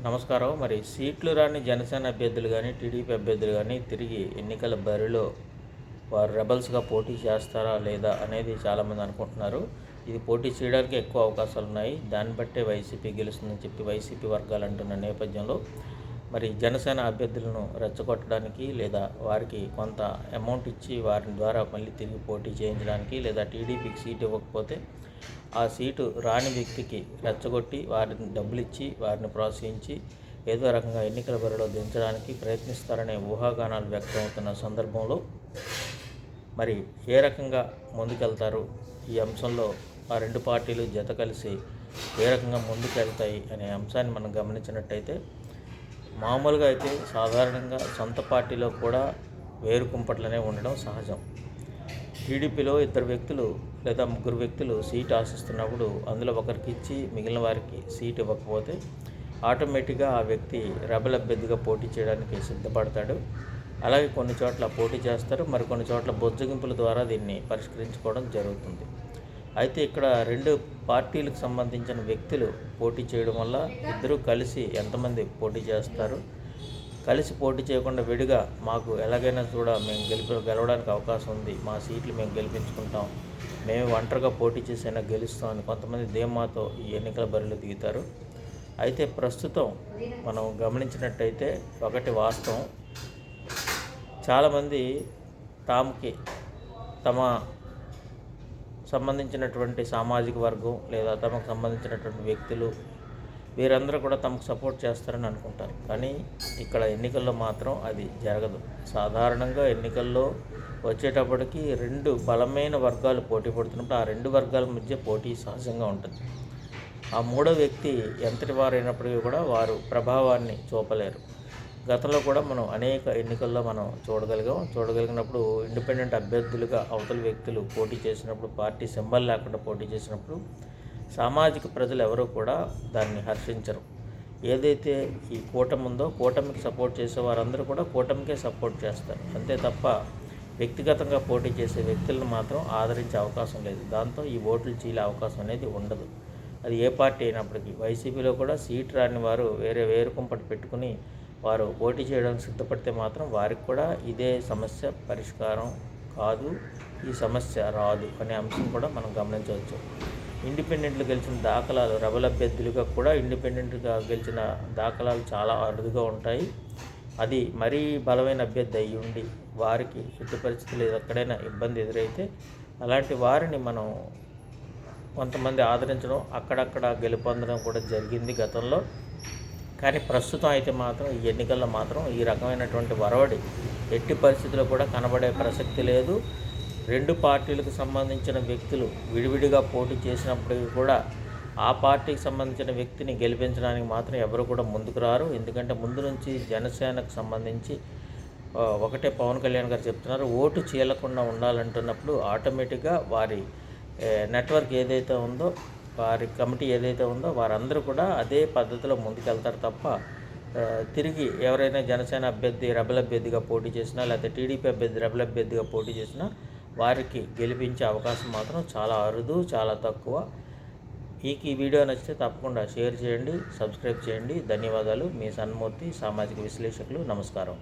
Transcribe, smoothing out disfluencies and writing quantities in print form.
నమస్కారం. మరి సీట్లు రాని జనసేన అభ్యర్థులు కానీ, టీడీపీ అభ్యర్థులు కానీ తిరిగి ఎన్నికల బరిలో వారు రెబల్స్గా పోటీ చేస్తారా లేదా అనేది చాలామంది అనుకుంటున్నారు. ఇది పోటీ చేయడానికి ఎక్కువ అవకాశాలు ఉన్నాయి. దాన్ని బట్టే వైసీపీ గెలుస్తుందని చెప్పి వైసీపీ వర్గాలు అంటున్న నేపథ్యంలో మరి జనసేన అభ్యర్థులను రెచ్చగొట్టడానికి లేదా వారికి కొంత అమౌంట్ ఇచ్చి వారి ద్వారా మళ్ళీ తిరిగి పోటీ చేయించడానికి, లేదా టీడీపీకి సీటు ఇవ్వకపోతే ఆ సీటు రాని వ్యక్తికి రెచ్చగొట్టి వారిని డబ్బులు ఇచ్చి వారిని ప్రోత్సహించి ఏదో రకంగా ఎన్నికల బరిలో దించడానికి ప్రయత్నిస్తారనే ఊహాగానాలు వ్యక్తమవుతున్న సందర్భంలో మరి ఏ రకంగా ముందుకెళ్తారు, ఈ అంశంలో ఆ రెండు పార్టీలు జత కలిసి ఏ రకంగా ముందుకెళ్తాయి అనే అంశాన్ని మనం గమనించినట్టయితే, మామూలుగా అయితే సాధారణంగా సొంత పార్టీలో కూడా వేరు కుంపట్లనే ఉండడం సహజం. టీడీపీలో ఇద్దరు వ్యక్తులు లేదా ముగ్గురు వ్యక్తులు సీటు ఆశిస్తున్నప్పుడు అందులో ఒకరికి ఇచ్చి మిగిలిన వారికి సీటు ఇవ్వకపోతే ఆటోమేటిక్గా ఆ వ్యక్తి రెబల్ అభ్యర్థిగా పోటీ చేయడానికి సిద్ధపడతాడు. అలాగే కొన్ని చోట్ల పోటీ చేస్తారు, మరికొన్ని చోట్ల బొజ్జగింపుల ద్వారా దీన్ని పరిష్కరించుకోవడం జరుగుతుంది. అయితే ఇక్కడ రెండు పార్టీలకు సంబంధించిన వ్యక్తులు పోటీ చేయడం వల్ల ఇద్దరూ కలిసి ఎంతమంది పోటీ చేస్తారు, కలిసి పోటీ చేయకుండా విడిగా మాకు ఎలాగైనా కూడా మేము గెలవడానికి అవకాశం ఉంది, మా సీట్లు మేము గెలిపించుకుంటాం, మేము ఒంటరిగా పోటీ చేసైనా గెలుస్తామని కొంతమంది ధీమాతో ఈ ఎన్నికల బరిలో దిగుతారు. అయితే ప్రస్తుతం మనం గమనించినట్టయితే ఒకటి వాస్తవం, చాలామంది తమ సంబంధించినటువంటి సామాజిక వర్గం లేదా తమకు సంబంధించినటువంటి వ్యక్తులు వీరందరూ కూడా తమకు సపోర్ట్ చేస్తారని అనుకుంటారు. కానీ ఇక్కడ ఎన్నికల్లో మాత్రం అది జరగదు. సాధారణంగా ఎన్నికల్లో వచ్చేటప్పటికి రెండు బలమైన వర్గాలు పోటీ పడుతున్నప్పుడు ఆ రెండు వర్గాల మధ్య పోటీ సహజంగా ఉంటుంది. ఆ మూడో వ్యక్తి ఎంతటి వారైనప్పటికీ కూడా వారు ప్రభావాన్ని చూపలేరు. గతంలో కూడా మనం అనేక ఎన్నికల్లో మనం చూడగలిగినప్పుడు ఇండిపెండెంట్ అభ్యర్థులుగా అవతల వ్యక్తులు పోటీ చేసినప్పుడు, పార్టీ సింబల్ లేకుండా పోటీ చేసినప్పుడు సామాజిక ప్రజలు ఎవరూ కూడా దాన్ని హర్షించరు. ఏదైతే ఈ కూటమి ఉందో కూటమికి సపోర్ట్ చేసే వారందరూ కూడా కూటమికే సపోర్ట్ చేస్తారు. అంతే తప్ప వ్యక్తిగతంగా పోటీ చేసే వ్యక్తులను మాత్రం ఆదరించే అవకాశం లేదు. దాంతో ఈ ఓట్లు చీలే అవకాశం అనేది ఉండదు. అది ఏ పార్టీ అయినప్పటికీ. వైసీపీలో కూడా సీటు రాని వారు వేరు కుంపటి పెట్టుకుని వారు పోటీ చేయడానికి సిద్ధపడితే మాత్రం వారికి కూడా ఇదే సమస్య పరిష్కారం కాదు, ఈ సమస్య రాదు అనే అంశం కూడా మనం గమనించవచ్చు. ఇండిపెండెంట్లు గెలిచిన దాఖలాలు, రెబల్ అభ్యర్థులుగా కూడా ఇండిపెండెంట్గా గెలిచిన దాఖలాలు చాలా అరుదుగా ఉంటాయి. అది మరీ బలమైన అభ్యర్థి అయ్యి ఉండి వారికి ఎట్టి పరిస్థితులు ఎక్కడైనా ఇబ్బంది ఎదురైతే అలాంటి వారిని మనం కొంతమంది ఆదరించడం, అక్కడక్కడ గెలుపొందడం కూడా జరిగింది గతంలో. కానీ ప్రస్తుతం అయితే మాత్రం ఈ ఎన్నికల్లో మాత్రం ఈ రకమైనటువంటి వరవడి ఎట్టి పరిస్థితుల్లో కూడా కనబడే ప్రసక్తి లేదు. రెండు పార్టీలకు సంబంధించిన వ్యక్తులు విడివిడిగా పోటీ చేసినప్పటికీ కూడా ఆ పార్టీకి సంబంధించిన వ్యక్తిని గెలిపించడానికి మాత్రం ఎవరు కూడా ముందుకు రారు. ఎందుకంటే ముందు నుంచి జనసేనకు సంబంధించి ఒకటే పవన్ కళ్యాణ్ గారు చెప్తున్నారు, ఓటు చీలకుండా ఉండాలంటున్నప్పుడు ఆటోమేటిక్గా వారి నెట్వర్క్ ఏదైతే ఉందో, వారి కమిటీ ఏదైతే ఉందో వారందరూ కూడా అదే పద్ధతిలో ముందుకెళ్తారు తప్ప తిరిగి ఎవరైనా జనసేన అభ్యర్థి రెబల్ అభ్యర్థిగా పోటీ చేసినా లేకపోతే టీడీపీ అభ్యర్థి రెబల్ అభ్యర్థిగా పోటీ చేసినా వారికి గెలిపించే అవకాశం మాత్రం చాలా అరుదు, చాలా తక్కువ. ఈ వీడియో నచ్చితే తప్పకుండా షేర్ చేయండి, సబ్స్క్రైబ్ చేయండి. ధన్యవాదాలు. మీ సన్మూర్తి, సామాజిక విశ్లేషకులు. నమస్కారం.